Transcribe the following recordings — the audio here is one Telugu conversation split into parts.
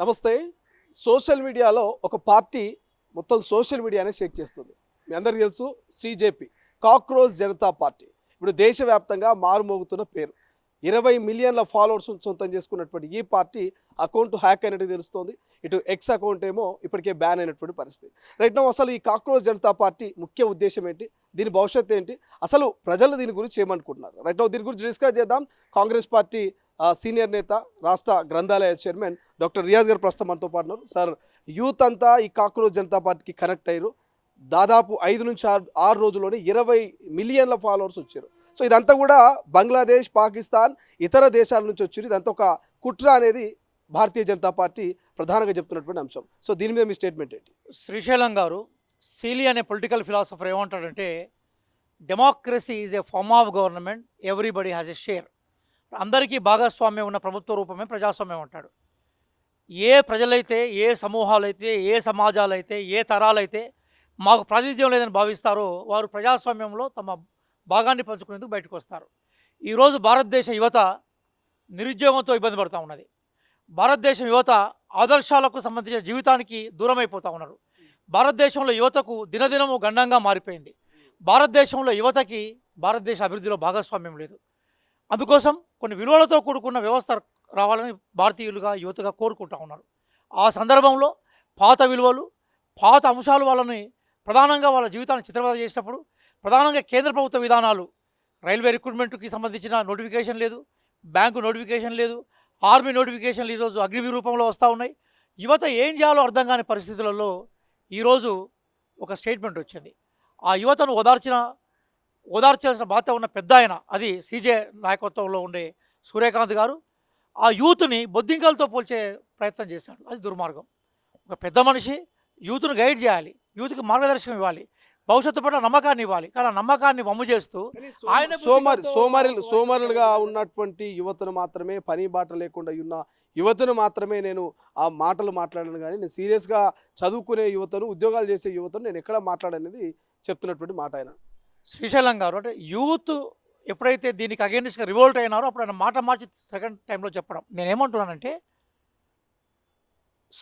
నమస్తే. సోషల్ మీడియాలో ఒక పార్టీ మొత్తం సోషల్ మీడియానే షేక్ చేస్తుంది. మీ అందరికీ తెలుసు, సిజేపీ, కాక్రోచ్ జనతా పార్టీ. ఇప్పుడు దేశవ్యాప్తంగా మారుమోగుతున్న పేరు. 20 మిలియన్ల ఫాలోవర్స్ సొంతం చేసుకున్నటువంటి ఈ పార్టీ అకౌంట్ హ్యాక్ అయినట్టు తెలుస్తోంది. ఇటు ఎక్స్ అకౌంట్ ఏమో ఇప్పటికే బ్యాన్ అయినటువంటి పరిస్థితి. రైట్ నౌ అసలు ఈ కాక్రోచ్ జనతా పార్టీ ముఖ్య ఉద్దేశం ఏంటి, దీని భవిష్యత్తు ఏంటి, అసలు ప్రజలు దీని గురించి ఏమనుకుంటున్నారు? రైట్ నౌ దీని గురించి డిస్కస్ చేద్దాం. కాంగ్రెస్ పార్టీ సీనియర్ నేత, రాష్ట్ర గ్రంథాలయ చైర్మన్ డాక్టర్ రియాజ్ గారు ప్రస్తుతం మనతో పాటు ఉన్నారు. సార్, యూత్ అంతా ఈ కాక్రోచ్ జనతా పార్టీకి కనెక్ట్ అయ్యారు. దాదాపు 5 నుంచి 6 రోజుల్లోనే 20 మిలియన్ల ఫాలోవర్స్ వచ్చారు. సో ఇదంతా కూడా బంగ్లాదేశ్, పాకిస్తాన్, ఇతర దేశాల నుంచి వచ్చారు. ఇదంతా ఒక కుట్ర అనేది భారతీయ జనతా పార్టీ ప్రధానంగా చెప్తున్నటువంటి అంశం. సో దీని మీద మీ స్టేట్మెంట్ ఏంటి? శ్రీశైలం గారు, సీలీ అనే పొలిటికల్ ఫిలాసఫర్ ఏమంటాడంటే, democracy is a form of government, everybody has a share. అందరికీ భాగస్వామ్యం ఉన్న ప్రభుత్వ రూపమే ప్రజాస్వామ్యం అంటాడు. ఏ ప్రజలైతే, ఏ సమూహాలైతే, ఏ సమాజాలైతే, ఏ తరాలైతే మాకు ప్రాతినిధ్యం లేదని భావిస్తారో వారు ప్రజాస్వామ్యంలో తమ భాగాన్ని పంచుకునేందుకు బయటకు వస్తారు. ఈరోజు భారతదేశ యువత నిరుద్యోగంతో ఇబ్బంది పడుతూ ఉన్నది. భారతదేశం యువత ఆదర్శాలకు సంబంధించిన జీవితానికి దూరం అయిపోతూ ఉన్నారు. భారతదేశంలో యువతకు దినదినము గండంగా మారిపోయింది. భారతదేశంలో యువతకి భారతదేశ అభివృద్ధిలో భాగస్వామ్యం లేదు. అందుకోసం కొన్ని విలువలతో కూడుకున్న వ్యవస్థ రావాలని భారతీయులుగా యువతగా కోరుకుంటూ ఉన్నారు. ఆ సందర్భంలో పాత విలువలు, పాత అంశాలు వాళ్ళని ప్రధానంగా వాళ్ళ జీవితాన్ని చిత్రవద చేసినప్పుడు, ప్రధానంగా కేంద్ర ప్రభుత్వ విధానాలు, రైల్వే రిక్రూట్మెంట్కి సంబంధించిన నోటిఫికేషన్ లేదు, బ్యాంకు నోటిఫికేషన్ లేదు, ఆర్మీ నోటిఫికేషన్లు ఈరోజు అగ్నివీ రూపంలో వస్తూ ఉన్నాయి. యువత ఏం చేయాలో అర్థం కాని పరిస్థితులలో ఈరోజు ఒక స్టేట్మెంట్ వచ్చింది. ఆ యువతను ఓదార్చాల్సిన బాధ్యత ఉన్న పెద్ద ఆయన, అది సీజే నాయకత్వంలో ఉండే సూర్యకాంత్ గారు, ఆ యూత్ని బొద్దింకలతో పోల్చే ప్రయత్నం చేశాడు. అది దుర్మార్గం. ఒక పెద్ద మనిషి యూత్ను గైడ్ చేయాలి, యూత్కి మార్గదర్శకం ఇవ్వాలి, భవిష్యత్తు పట్ల నమ్మకాన్ని ఇవ్వాలి. కానీ ఆ నమ్మకాన్ని వమ్ము చేస్తూ ఆయన సోమరులుగా ఉన్నటువంటి యువతను మాత్రమే, పని బాట లేకుండా ఉన్న యువతను మాత్రమే నేను ఆ మాటలు మాట్లాడాను, కానీ నేను సీరియస్గా చదువుకునే యువతను, ఉద్యోగాలు చేసే యువతను నేను ఎక్కడ మాట్లాడనేది చెప్తున్నటువంటి మాట ఆయన. శ్రీశైలం గారు, అంటే యూత్ ఎప్పుడైతే దీనికి అగేన్స్ట్గా రివోల్ట్ అయినారో అప్పుడు ఆయన మాట మార్చి సెకండ్ టైంలో చెప్పడం. నేనేమంటున్నానంటే,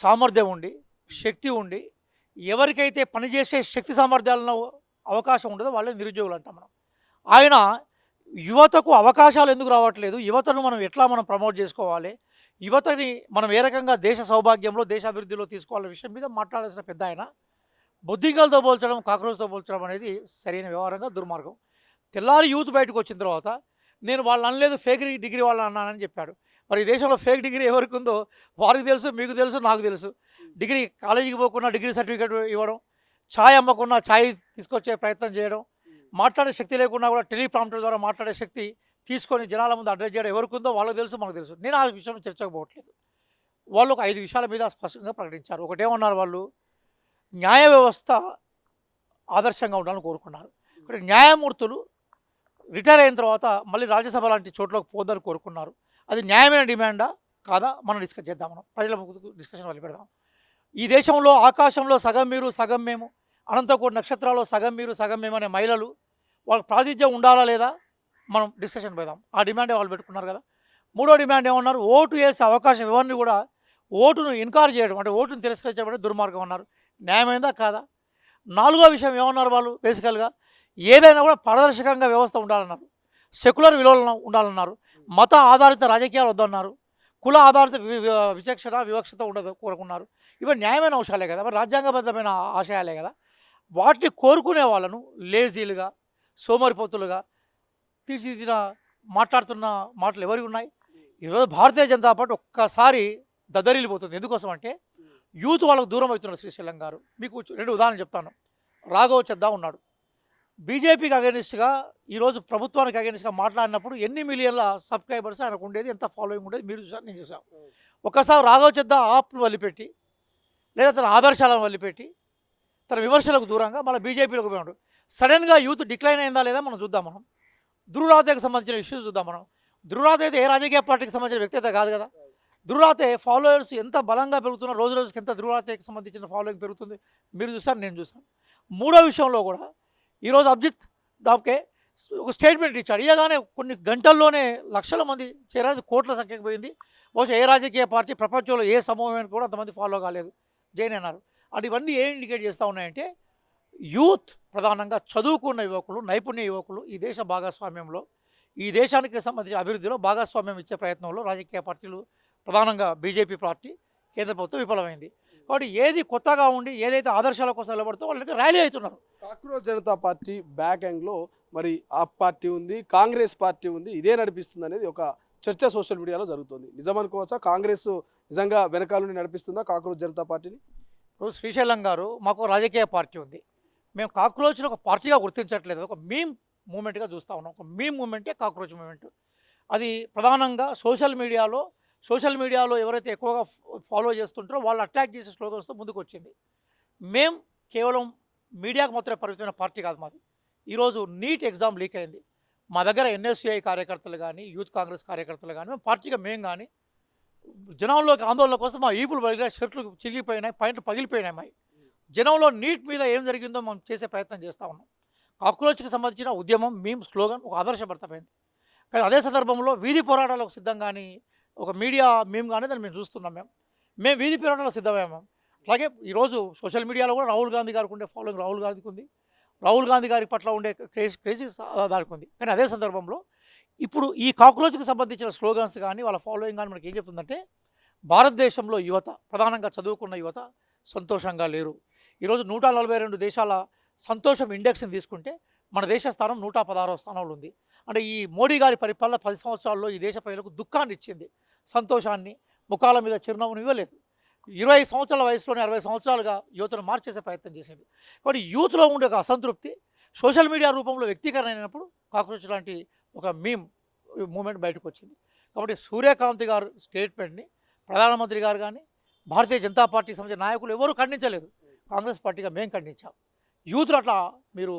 సామర్థ్యం ఉండి, శక్తి ఉండి, ఎవరికైతే పనిచేసే శక్తి సామర్థ్యాలను అవకాశం ఉండదో వాళ్ళే నిరుద్యోగులు అంటాం మనం. ఆయన యువతకు అవకాశాలు ఎందుకు రావట్లేదు, యువతను మనం ఎట్లా ప్రమోట్ చేసుకోవాలి, యువతని మనం ఏ రకంగా దేశ సౌభాగ్యంలో, దేశ అభివృద్ధిలో తీసుకోవాలనే విషయం మీద మాట్లాడాల్సిన పెద్ద ఆయన బొద్దింకలతో పోల్చడం, కాక్రోచ్తో పోల్చడం అనేది సరైన వ్యవహారంగా దుర్మార్గం. తెల్లారి యూత్ బయటకు వచ్చిన తర్వాత నేను వాళ్ళని అనలేదు, ఫేక్ డిగ్రీ వాళ్ళని అన్నానని చెప్పాడు. మరి ఈ దేశంలో ఫేక్ డిగ్రీ ఎవరికి ఉందో వారికి తెలుసు, మీకు తెలుసు, నాకు తెలుసు. డిగ్రీ కాలేజీకి పోకుండా డిగ్రీ సర్టిఫికేట్ ఇవ్వడం, ఛాయ్ అమ్మకుండా ఛాయ్ తీసుకొచ్చే ప్రయత్నం చేయడం, మాట్లాడే శక్తి లేకుండా కూడా టెలిప్రాంప్టర్ ద్వారా మాట్లాడే శక్తి తీసుకొని జనాల ముందు అడ్రస్ చేయడం ఎవరికి ఉందో వాళ్ళకి తెలుసు, మనకు తెలుసు. నేను ఆ విషయం చర్చకు పోవట్లేదు. వాళ్ళు ఒక 5 విషయాల మీద స్పష్టంగా ప్రకటించారు. ఒకటేమన్నారు వాళ్ళు, న్యాయ వ్యవస్థ ఆదర్శంగా ఉండాలని కోరుకున్నారు. ఇక్కడ న్యాయమూర్తులు రిటైర్ అయిన తర్వాత మళ్ళీ రాజ్యసభ లాంటి చోట్లోకి పోదని కోరుకున్నారు. అది న్యాయమైన డిమాండా కాదా మనం డిస్కస్ చేద్దాం, మనం ప్రజల డిస్కషన్ వల్ల పెడదాం. ఈ దేశంలో ఆకాశంలో సగం మీరు సగం మేము, అనంతకోటి నక్షత్రాల్లో సగం మీరు సగం మేము అనే మహిళలు వాళ్ళకి ప్రాతినిధ్యం ఉండాలా లేదా మనం డిస్కషన్ పెడదాం. ఆ డిమాండే వాళ్ళు పెట్టుకున్నారు కదా. మూడో డిమాండ్ ఏమన్నారు, ఓటు వేసే అవకాశం ఇవన్నీ కూడా ఓటును ఇన్కార్ చేయడం, అంటే ఓటును తిరస్కరించడం దుర్మార్గం అన్నారు. న్యాయమైందా కాదా? నాలుగో విషయం ఏమన్నారు వాళ్ళు, బేసికల్గా ఏదైనా కూడా పారదర్శకంగా వ్యవస్థ ఉండాలన్నారు, సెక్యులర్ విలువలు ఉండాలన్నారు, మత ఆధారిత రాజకీయాలు వద్దన్నారు, కుల ఆధారిత వివక్షత ఉండదు కోరుకున్నారు. ఇవన్నీ న్యాయమైన అంశాలే కదా, మరి రాజ్యాంగబద్ధమైన ఆశయాలే కదా. వాటిని కోరుకునే వాళ్ళను లేజీలుగా, సోమరిపోతులుగా తీర్చిదిద్దిన మాట్లాడుతున్న మాటలు ఎవరికి ఉన్నాయి? ఈరోజు భారతీయ జనతా పార్టీ ఒక్కసారి దద్దరిల్లిపోతుంది. ఎందుకోసం అంటే యూత్ వాళ్ళకు దూరం అవుతున్నారు. శ్రీశైలం గారు, మీకు 2 ఉదాహరణలు చెప్తాను. రాఘవ్ చద్దా ఉన్నాడు, బీజేపీకి అగెనిస్ట్గా, ఈరోజు ప్రభుత్వానికి అగెనిస్ట్గా మాట్లాడినప్పుడు ఎన్ని మిలియన్ల సబ్స్క్రైబర్స్ ఆయనకు ఉండేది, ఎంత ఫాలోయింగ్ ఉండేది మీరు చూసారు, నేను చూసాను. ఒకసారి రాఘవ్ చద్దా ఆప్ను వదిలిపెట్టి, లేదా తన ఆదర్శాలను వదిలిపెట్టి, తన విమర్శలకు దూరంగా మళ్ళీ బీజేపీలోకి పోయాడు. సడన్గా యూత్ డిక్లైన్ అయిందా లేదా మనం చూద్దాం. మనం ధృవరాతకు సంబంధించిన ఇష్యూస్ చూద్దాం. మనం ధృవరాత అయితే ఏ రాజకీయ పార్టీకి సంబంధించిన వ్యక్తి అయితే కాదు కదా. ధృవరాతే ఫాలోవర్స్ ఎంత బలంగా పెరుగుతున్నారు, రోజు రోజుకి ఎంత ధృవరాతకి సంబంధించిన ఫాలోయింగ్ పెరుగుతుంది మీరు చూసారు, నేను చూసాను. మూడో విషయంలో కూడా ఈరోజు అభిజిత్ దాబ్కే ఒక స్టేట్మెంట్ ఇచ్చాడు. ఇవ్వగానే కొన్ని గంటల్లోనే లక్షల మంది చేరాలి, కోట్ల సంఖ్యకు పోయింది. బహుశా ఏ రాజకీయ పార్టీ ప్రపంచంలో ఏ సమూహానికి కూడా అంతమంది ఫాలో కాలేదు, జైన్ అన్నారు. అంటే ఇవన్నీ ఏం ఇండికేట్ చేస్తూ ఉన్నాయంటే యూత్ ప్రధానంగా చదువుకున్న యువకులు, నైపుణ్య యువకులు ఈ దేశ భాగస్వామ్యంలో, ఈ దేశానికి సంబంధించిన అభివృద్ధిలో భాగస్వామ్యం ఇచ్చే ప్రయత్నంలో రాజకీయ పార్టీలు, ప్రధానంగా బీజేపీ పార్టీ, కేంద్ర ప్రభుత్వం విఫలమైంది. కాబట్టి ఏది కొత్తగా ఉండి ఏదైతే ఆదర్శాల కోసం నిలబడుతూ వాళ్ళకి ర్యాలీ అవుతున్నారు. కాక్రోచ్ జనతా పార్టీ బ్యాక్ ఎండ్లో మరి ఆప్ పార్టీ ఉంది, కాంగ్రెస్ పార్టీ ఉంది, ఇదే నడిపిస్తుంది అనేది ఒక చర్చ సోషల్ మీడియాలో జరుగుతుంది. నిజం అనుకోవచ్చా? కాంగ్రెస్ నిజంగా వెనకాల నుండి నడిపిస్తుందా కాక్రోచ్ జనతా పార్టీని? ఇప్పుడు శ్రీశైలం గారు, మాకు రాజకీయ పార్టీ ఉంది, మేము కాక్రోచ్ని ఒక పార్టీగా గుర్తించట్లేదు, ఒక మీమ్ మూమెంట్గా చూస్తూ ఉన్నాం. ఒక మీమ్ మూమెంటే కాక్రోచ్ మూమెంట్. అది ప్రధానంగా సోషల్ మీడియాలో ఎవరైతే ఎక్కువగా ఫాలో చేస్తుంటారో వాళ్ళు అటాక్ చేసే స్లోగన్స్తో ముందుకు వచ్చింది. మేం కేవలం మీడియాకు మాత్రమే పరిమితమైన పార్టీ కాదు మాది. ఈరోజు నీట్ ఎగ్జామ్ లీక్ అయింది, మా దగ్గర ఎన్ఎస్యుఐ కార్యకర్తలు కానీ, యూత్ కాంగ్రెస్ కార్యకర్తలు కానీ, మేము పార్టీగా మేము కానీ జనంలోకి ఆందోళన కోసం మా ఈపులు పగిలిన, షర్ట్లు చిరిగిపోయినాయి, పాయింట్లు పగిలిపోయినాయి. మా జనంలో నీట్ మీద ఏం జరిగిందో మనం చేసే ప్రయత్నం చేస్తూ ఉన్నాం. కాక్రోచ్కి సంబంధించిన ఉద్యమం, మీమ్, స్లోగన్ ఒక ఆదర్శభరితమైంది. కానీ అదే సందర్భంలో వీధి పోరాటాలకు సిద్ధం కానీ, ఒక మీడియా మీమ్ కానీ దాన్ని మేము చూస్తున్నాం. మేము వీధి పోరాటాలకు సిద్ధమయ్యాము. అలాగే ఈరోజు సోషల్ మీడియాలో కూడా రాహుల్ గాంధీ గారికి ఉండే ఫాలోయింగ్ రాహుల్ గాంధీకి ఉంది, రాహుల్ గాంధీ గారి పట్ల ఉండే క్రేజీ దానికి ఉంది. కానీ అదే సందర్భంలో ఇప్పుడు ఈ కాక్రోచ్కి సంబంధించిన స్లోగన్స్ కానీ, వాళ్ళ ఫాలోయింగ్ కానీ మనకి ఏం చెప్తుందంటే భారతదేశంలో యువత, ప్రధానంగా చదువుకున్న యువత సంతోషంగా లేరు. ఈరోజు 142 దేశాల సంతోషం ఇండెక్స్ని తీసుకుంటే మన దేశ స్థానం 116వ స్థానంలో ఉంది. అంటే ఈ మోడీ గారి పరిపాలన 10 సంవత్సరాల్లో ఈ దేశ ప్రజలకు దుఃఖాన్ని ఇచ్చింది, సంతోషాన్ని, ముఖాల మీద చిరునవ్వును ఇవ్వలేదు. 20 సంవత్సరాల వయసులోనే 60 సంవత్సరాలుగా యువతను మార్చేసే ప్రయత్నం చేసింది. కాబట్టి యూత్లో ఉండే ఒక అసంతృప్తి సోషల్ మీడియా రూపంలో వ్యక్తీకరణ అయినప్పుడు కాక్రోచ్ లాంటి ఒక మీమ్ మూమెంట్ బయటకు వచ్చింది. కాబట్టి సూర్యకాంత్ గారు స్టేట్మెంట్ని ప్రధానమంత్రి గారు కానీ, భారతీయ జనతా పార్టీకి సంబంధించిన నాయకులు ఎవరూ ఖండించలేదు. కాంగ్రెస్ పార్టీగా మేము ఖండించాం. యూత్లో అట్లా మీరు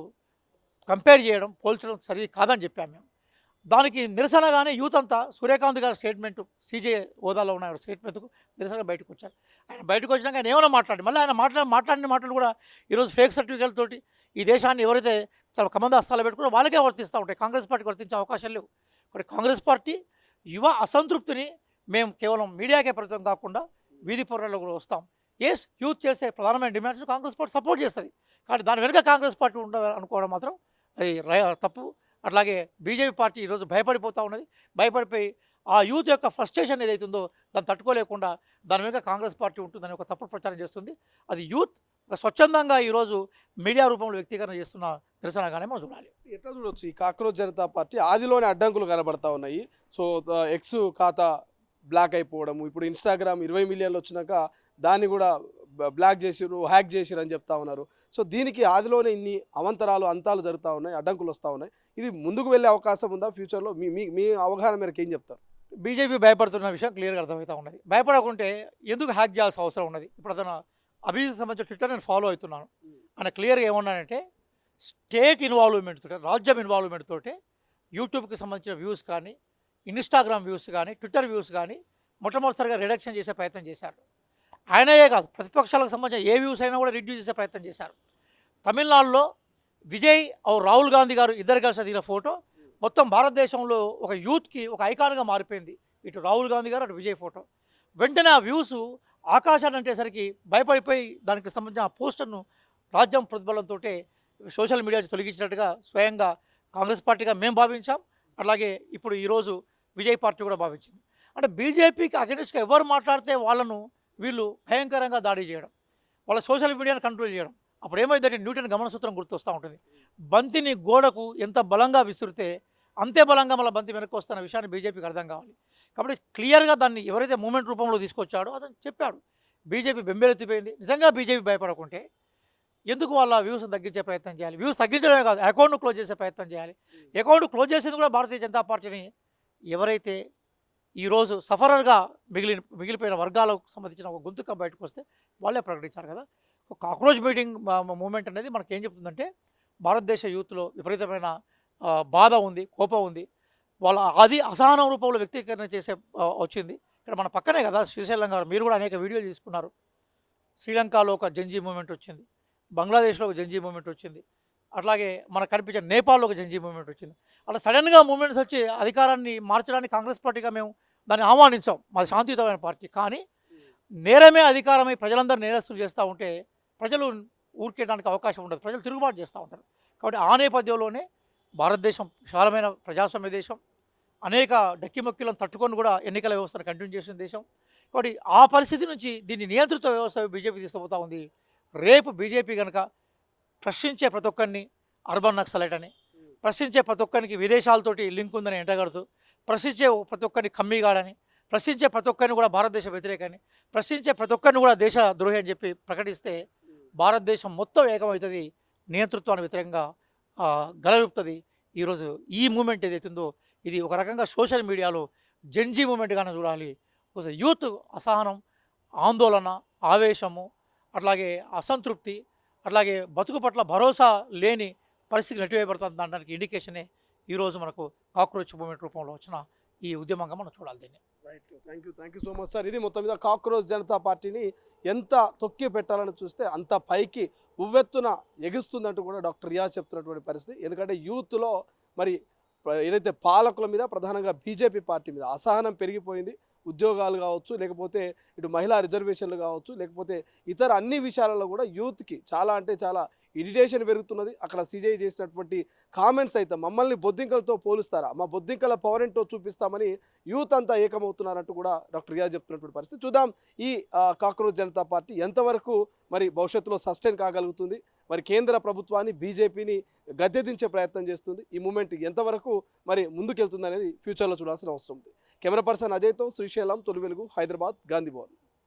కంపేర్ చేయడం, పోల్చడం సరి కాదని చెప్పాము మేము. దానికి నిరసనగానే యూత్ అంతా సూర్యకాంత్ గారి స్టేట్మెంట్, సీజే హోదాలో ఉన్న స్టేట్మెంట్కు నిరసనగా బయటకు వచ్చారు. ఆయన బయటకు వచ్చినాక ఆయన ఏమైనా మాట్లాడి, మళ్ళీ ఆయన మాట్లాడిన మాటలు కూడా ఈరోజు ఫేక్ సర్టిఫికేట్లతోటి ఈ దేశాన్ని ఎవరైతే తమ కమంద హస్తాలు పెట్టుకున్నారో వాళ్ళకే వర్తిస్తూ ఉంటాయి, కాంగ్రెస్ పార్టీకి వర్తించే అవకాశాలు లేవు. కాబట్టి కాంగ్రెస్ పార్టీ యువ అసంతృప్తిని మేము కేవలం మీడియాకే పరిమితం కాకుండా వీధి పోరాటాలకు కూడా వస్తాం. ఎస్, యూత్ చేసే ప్రధానమైన డిమాండ్స్ కాంగ్రెస్ పార్టీ సపోర్ట్ చేస్తుంది. కానీ దాని వెనుక కాంగ్రెస్ పార్టీ ఉండదు అనుకోవడం మాత్రం అది తప్పు. అట్లాగే బీజేపీ పార్టీ ఈరోజు భయపడిపోతూ ఉన్నది. భయపడిపోయి ఆ యూత్ యొక్క ఫ్రస్ట్రేషన్ ఏదైతుందో దాన్ని తట్టుకోలేకుండా దాని వెనుక కాంగ్రెస్ పార్టీ ఉంటుందని ఒక తప్పుడు ప్రచారం చేస్తుంది. అది యూత్ ఒక స్వచ్ఛందంగా ఈరోజు మీడియా రూపంలో వ్యక్తీకరణ చేస్తున్న నిరసనగానే మనం చూడాలి. ఎట్లా చూడొచ్చు ఈ కాక్రోచ్ జనతా పార్టీ ఆదిలోనే అడ్డంకులు కనబడతా ఉన్నాయి. సో ఎక్స్ ఖాతా బ్లాక్ అయిపోవడము, ఇప్పుడు ఇన్స్టాగ్రామ్ 20 మిలియన్లు వచ్చినాక దాన్ని కూడా బ్లాక్ చేసిరు, హ్యాక్ చేసిరు అని చెప్తా ఉన్నారు. సో దీనికి ఆదిలోనే ఇన్ని అవంతరాలు అంతాలు జరుగుతూ ఉన్నాయి, అడ్డంకులు వస్తూ ఉన్నాయి. ఇది ముందుకు వెళ్ళే అవకాశం ఉందా ఫ్యూచర్లో? మీ మీ మీ అవగాహన మేరకు ఏం చెప్తారు? బీజేపీ భయపడుతున్న విషయం క్లియర్గా అర్థమవుతూ ఉన్నది. భయపడకుంటే ఎందుకు హ్యాక్ చేయాల్సిన అవసరం ఉన్నది? ఇప్పుడు అతను అభివృద్ధికి సంబంధించిన ట్విట్టర్ నేను ఫాలో అవుతున్నాను. ఆయన క్లియర్గా ఏమన్నాడంటే స్టేట్ ఇన్వాల్వ్మెంట్ తోటి, రాజ్యం ఇన్వాల్వ్మెంట్ తోటి యూట్యూబ్కి సంబంధించిన వ్యూస్ కానీ, ఇన్స్టాగ్రామ్ వ్యూస్ కానీ, ట్విట్టర్ వ్యూస్ కానీ మొట్టమొదటిసారిగా రిడక్షన్ చేసే ప్రయత్నం చేశారు. ఆయనయే కాదు, ప్రతిపక్షాలకు సంబంధించిన ఏ వ్యూస్ అయినా కూడా రిడ్యూస్ చేసే ప్రయత్నం చేశారు. తమిళనాడులో విజయ్ రాహుల్ గాంధీ గారు ఇద్దరు కలిసి దిగిన ఫోటో మొత్తం భారతదేశంలో ఒక యూత్కి ఒక ఐకాన్గా మారిపోయింది. ఇటు రాహుల్ గాంధీ గారు, అటు విజయ్ ఫోటో. వెంటనే ఆ వ్యూస్ ఆకాశాన్ని అంటేసరికి భయపడిపోయి దానికి సంబంధించిన ఆ పోస్టర్ను రాజ్యం ప్రతిబలంతో సోషల్ మీడియా తొలగించినట్టుగా స్వయంగా కాంగ్రెస్ పార్టీగా మేము భావించాం. అలాగే ఇప్పుడు ఈరోజు విజయ్ పార్టీ కూడా భావించింది. అంటే బీజేపీకి అగెనిస్ట్గా ఎవరు మాట్లాడితే వాళ్ళను వీళ్ళు భయంకరంగా దాడి చేయడం, వాళ్ళ సోషల్ మీడియాను కంట్రోల్ చేయడం. అప్పుడు ఏమైందంటే న్యూటన్ గమనసూత్రం గుర్తొస్తూ ఉంటుంది. బంతిని గోడకు ఎంత బలంగా విసిరితే అంతే బలంగా మళ్ళీ బంతి వెనక్కి వస్తున్న విషయాన్ని బీజేపీకి అర్థం కావాలి. కాబట్టి క్లియర్గా దాన్ని ఎవరైతే మూమెంట్ రూపంలో తీసుకొచ్చాడో అతను చెప్పాడు. బీజేపీ బెంబేలెత్తిపోయింది. నిజంగా బీజేపీ భయపడకుంటే ఎందుకు వాళ్ళ వ్యూస్ని తగ్గించే ప్రయత్నం చేయాలి? వ్యూస్ తగ్గించడమే కాదు, అకౌంట్ను క్లోజ్ చేసే ప్రయత్నం చేయాలి. అకౌంట్ క్లోజ్ చేసింది కూడా భారతీయ జనతా పార్టీని. ఎవరైతే ఈరోజు సఫరర్గా మిగిలిపోయిన వర్గాలకు సంబంధించిన ఒక గొంతుక బయటకు వస్తే వాళ్ళే ప్రకటించారు కదా. ఒక కాక్రోచ్ మీటింగ్ మూమెంట్ అనేది మనకి ఏం చెప్తుందంటే భారతదేశ యూత్లో విపరీతమైన బాధ ఉంది, కోపం ఉంది. వాళ్ళ అది అసహనం రూపంలో వ్యక్తీకరణ చేసే వచ్చింది. ఇక్కడ మన పక్కనే కదా శ్రీశైలం గారు, మీరు కూడా అనేక వీడియోలు తీసుకున్నారు. శ్రీలంకలో ఒక జంజీ మూమెంట్ వచ్చింది, బంగ్లాదేశ్లో ఒక జంజీ మూమెంట్ వచ్చింది, అట్లాగే మనకు కనిపించే నేపాల్లో ఒక జంజీ మూమెంట్ వచ్చింది. అలా సడన్గా మూమెంట్స్ వచ్చి అధికారాన్ని మార్చడానికి కాంగ్రెస్ పార్టీగా మేము దాన్ని ఆహ్వానించాం, మాది శాంతియుతమైన పార్టీ. కానీ నేరమే అధికారమై ప్రజలందరూ నేరస్తులు చేస్తూ ఉంటే ప్రజలు ఊరికేయడానికి అవకాశం ఉండదు, ప్రజలు తిరుగుబాటు చేస్తూ ఉంటారు. కాబట్టి ఆ నేపథ్యంలోనే భారతదేశం విశాలమైన ప్రజాస్వామ్య దేశం, అనేక డక్కిమొక్కిలను తట్టుకొని కూడా ఎన్నికల వ్యవస్థను కంటిన్యూ చేసిన దేశం. కాబట్టి ఆ పరిస్థితి నుంచి దీన్ని నియంత్రిత వ్యవస్థ బీజేపీ తీసుకుపోతూ ఉంది. రేపు బీజేపీ కనుక ప్రశ్నించే ప్రతి ఒక్కరిని అర్బన్ నక్సలైట్ అని, ప్రశ్నించే ప్రతి ఒక్కరికి విదేశాలతోటి లింక్ ఉందని ఎంటగడుతూ, ప్రశ్నించే ప్రతి ఒక్కరిని కమ్మిగాడని, ప్రశ్నించే ప్రతి ఒక్కరిని కూడా భారతదేశ వ్యతిరేకని, ప్రశ్నించే ప్రతి ఒక్కరిని కూడా దేశ ద్రోహి అని చెప్పి ప్రకటిస్తే భారతదేశం మొత్తం ఏకమవుతుంది, నియంతృత్వానికి వ్యతిరేకంగా గలవిపుతుంది. ఈరోజు ఈ మూమెంట్ ఏదైతుందో ఇది ఒక రకంగా సోషల్ మీడియాలో జెన్జీ మూమెంట్గానే చూడాలి. యూత్ అసహనం, ఆందోళన, ఆవేశము, అట్లాగే అసంతృప్తి, అట్లాగే బతుకు పట్ల భరోసా లేని పరిస్థితి నెట్టివేయబడుతుంది అనడానికి ఇండికేషనే ఈరోజు మనకు కాక్రోచ్ మూమెంట్ రూపంలో వచ్చిన ఈ ఉద్యమంగా మనం చూడాలి దీన్ని. Right, thank you so much sir. ఇది మొత్తం మీద కాక్రోచ్ జనతా పార్టీని ఎంత తొక్కి పెట్టాలని చూస్తే అంత పైకి ఉవ్వెత్తున ఎగుస్తుందంటూ కూడా డాక్టర్ రియాజ్ చెప్తున్నటువంటి పరిస్థితి. ఎందుకంటే యూత్లో మరి ఏదైతే పాలకుల మీద ప్రధానంగా బీజేపీ పార్టీ మీద అసహనం పెరిగిపోయింది. ఉద్యోగాలు కావచ్చు, లేకపోతే ఇటు మహిళా రిజర్వేషన్లు కావచ్చు, లేకపోతే ఇతర అన్ని విషయాలలో కూడా యూత్కి చాలా అంటే చాలా ఇరిటేషన్ పెరుగుతున్నది. అక్కడ సిజై చేసినటువంటి కామెంట్స్ అయితే మమ్మల్ని బొద్దింకలతో పోలుస్తారా, మా బొద్దింకల పవర్ ఏంటో చూపిస్తామని యూత్ అంతా ఏకమవుతున్నారంటూ కూడా డాక్టర్ రియాజ్ చెప్తున్నటువంటి పరిస్థితి. చూద్దాం ఈ కాక్రోచ్ జనతా పార్టీ ఎంతవరకు మరి భవిష్యత్తులో సస్టైన్ కాగలుగుతుంది, మరి కేంద్ర ప్రభుత్వాన్ని బీజేపీని గద్దెదించే ప్రయత్నం చేస్తుంది. ఈ మూమెంట్ ఎంతవరకు మరి ముందుకెళ్తుంది అనేది ఫ్యూచర్లో చూడాల్సిన అవసరం ఉంది. కెమెరా పర్సన్ అజయ్తో శ్రీశైలం, తొలి వెలుగు, హైదరాబాద్, గాంధీ భవన్.